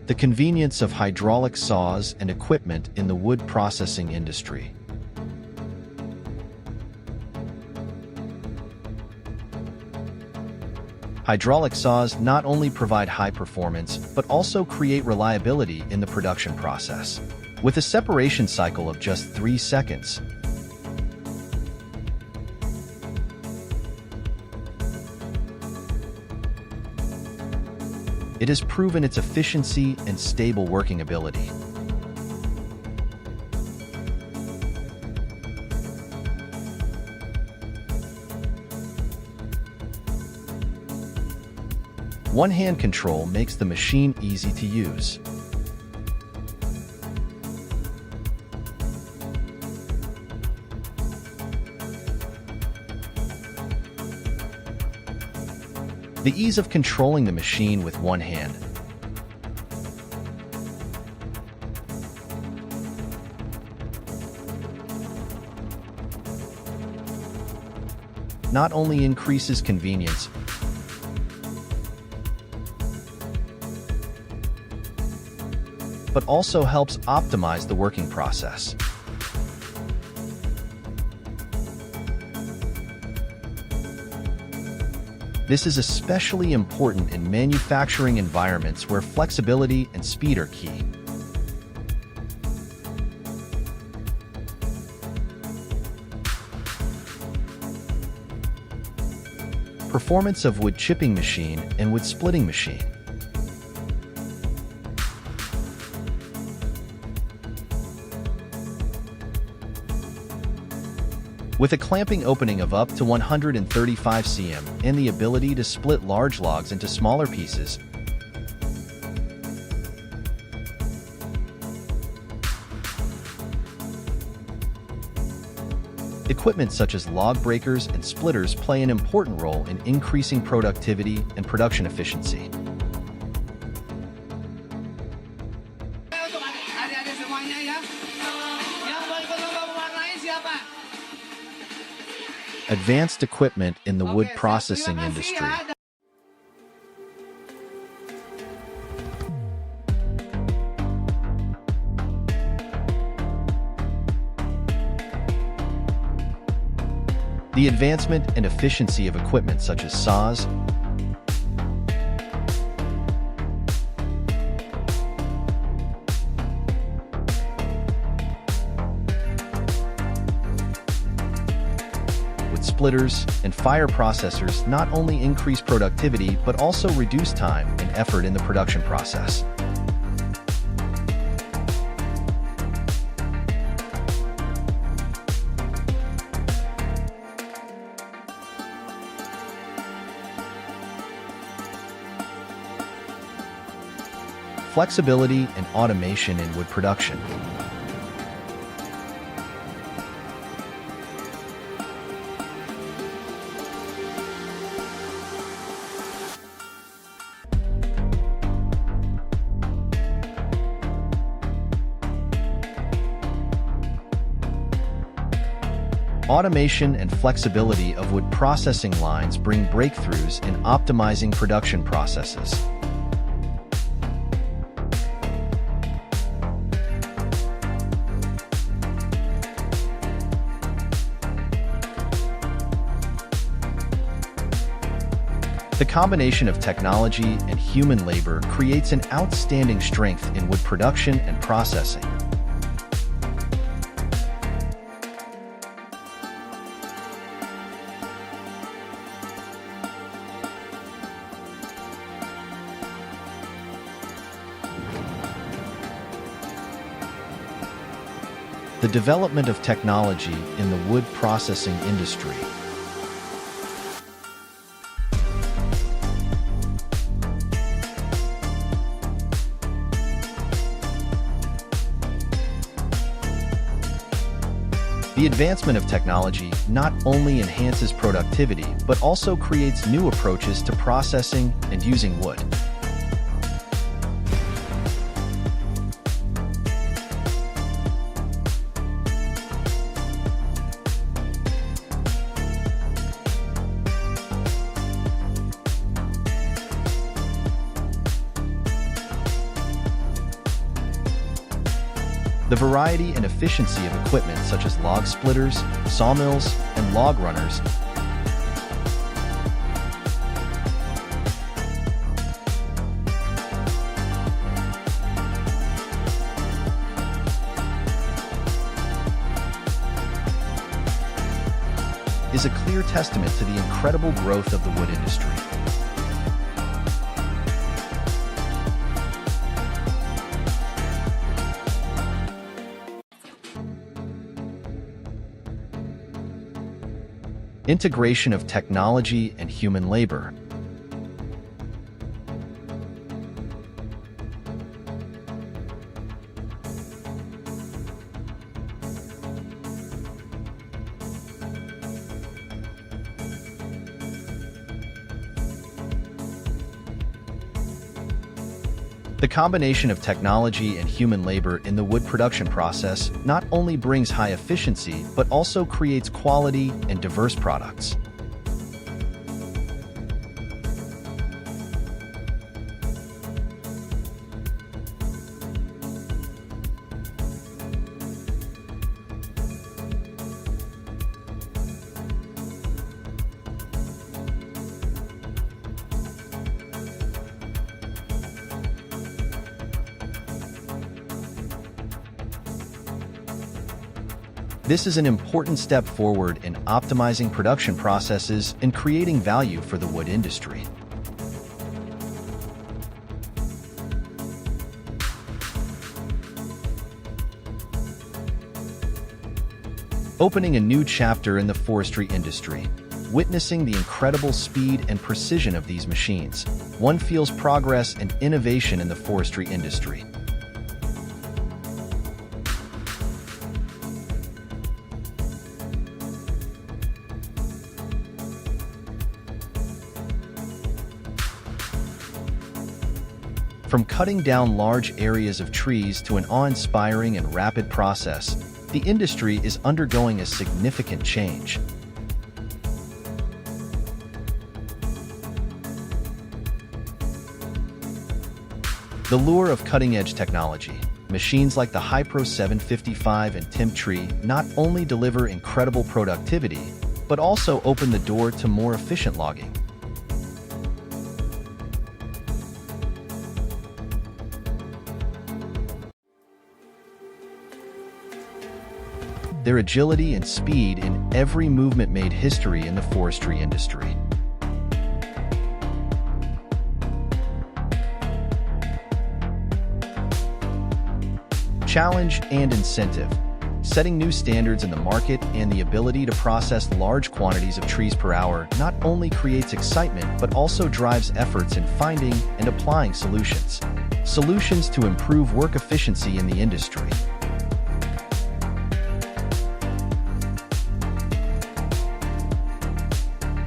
The convenience of hydraulic saws and equipment in the wood processing industry. Hydraulic saws not only provide high performance, but also create reliability in the production process. With a separation cycle of just 3 seconds, it has proven its efficiency and stable working ability. One-hand control makes the machine easy to use. The ease of controlling the machine with one hand not only increases convenience, but also helps optimize the working process. This is especially important in manufacturing environments where flexibility and speed are key. Performance of wood chipping machine and wood splitting machine. With a clamping opening of up to 135 cm and the ability to split large logs into smaller pieces, equipment such as log breakers and splitters play an important role in increasing productivity and production efficiency. Advanced equipment in the wood processing industry. The advancement and efficiency of equipment such as saws, splitters, and fire processors not only increase productivity but also reduce time and effort in the production process. Flexibility and automation in wood production. Automation and flexibility of wood processing lines bring breakthroughs in optimizing production processes. The combination of technology and human labor creates an outstanding strength in wood production and processing. The development of technology in the wood processing industry. The advancement of technology not only enhances productivity, but also creates new approaches to processing and using wood. The variety and efficiency of equipment such as log splitters, sawmills, and log runners is a clear testament to the incredible growth of the wood industry. Integration of technology and human labor. The combination of technology and human labor in the wood production process not only brings high efficiency, but also creates quality and diverse products. This is an important step forward in optimizing production processes and creating value for the wood industry. Opening a new chapter in the forestry industry. Witnessing the incredible speed and precision of these machines, one feels progress and innovation in the forestry industry. From cutting down large areas of trees to an awe-inspiring and rapid process, the industry is undergoing a significant change. The lure of cutting-edge technology. Machines like the Hypro 755 and TimTree not only deliver incredible productivity, but also open the door to more efficient logging. Their agility and speed in every movement made history in the forestry industry. Challenge and incentive. Setting new standards in the market and the ability to process large quantities of trees per hour not only creates excitement but also drives efforts in finding and applying solutions. Solutions to improve work efficiency in the industry.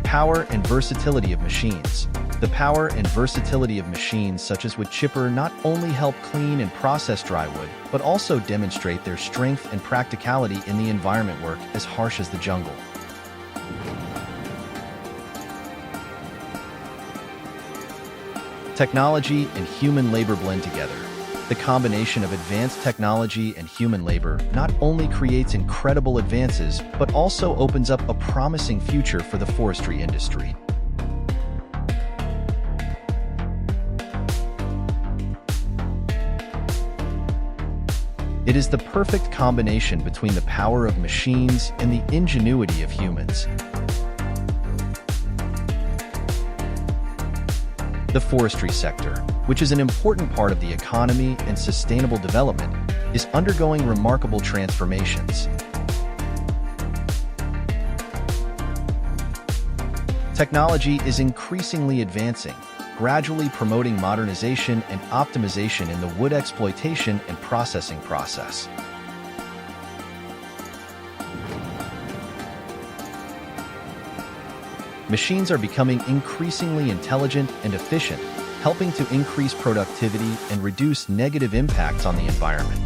Power and versatility of machines. The power and versatility of machines such as wood chipper not only help clean and process dry wood, but also demonstrate their strength and practicality in the environment work as harsh as the jungle. Technology and human labor blend together. The combination of advanced technology and human labor not only creates incredible advances, but also opens up a promising future for the forestry industry. It is the perfect combination between the power of machines and the ingenuity of humans. The forestry sector, which is an important part of the economy and sustainable development, is undergoing remarkable transformations. Technology is increasingly advancing, gradually promoting modernization and optimization in the wood exploitation and processing process. Machines are becoming increasingly intelligent and efficient, helping to increase productivity and reduce negative impacts on the environment.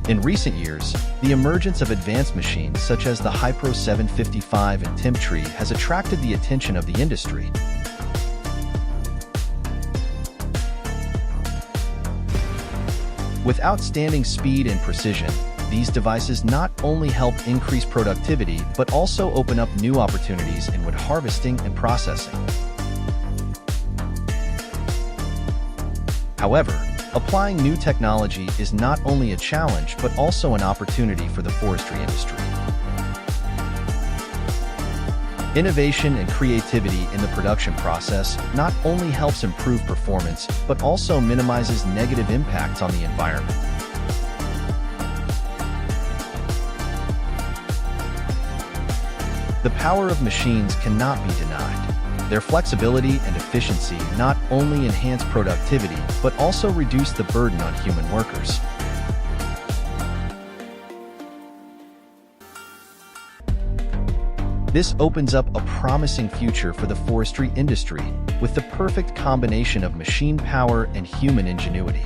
In recent years, the emergence of advanced machines such as the Hypro 755 and TimTree has attracted the attention of the industry. With outstanding speed and precision, these devices not only help increase productivity but also open up new opportunities in wood harvesting and processing. However, applying new technology is not only a challenge but also an opportunity for the forestry industry. Innovation and creativity in the production process not only helps improve performance but also minimizes negative impacts on the environment. The power of machines cannot be denied. Their flexibility and efficiency not only enhance productivity but also reduce the burden on human workers. This opens up a promising future for the forestry industry with the perfect combination of machine power and human ingenuity.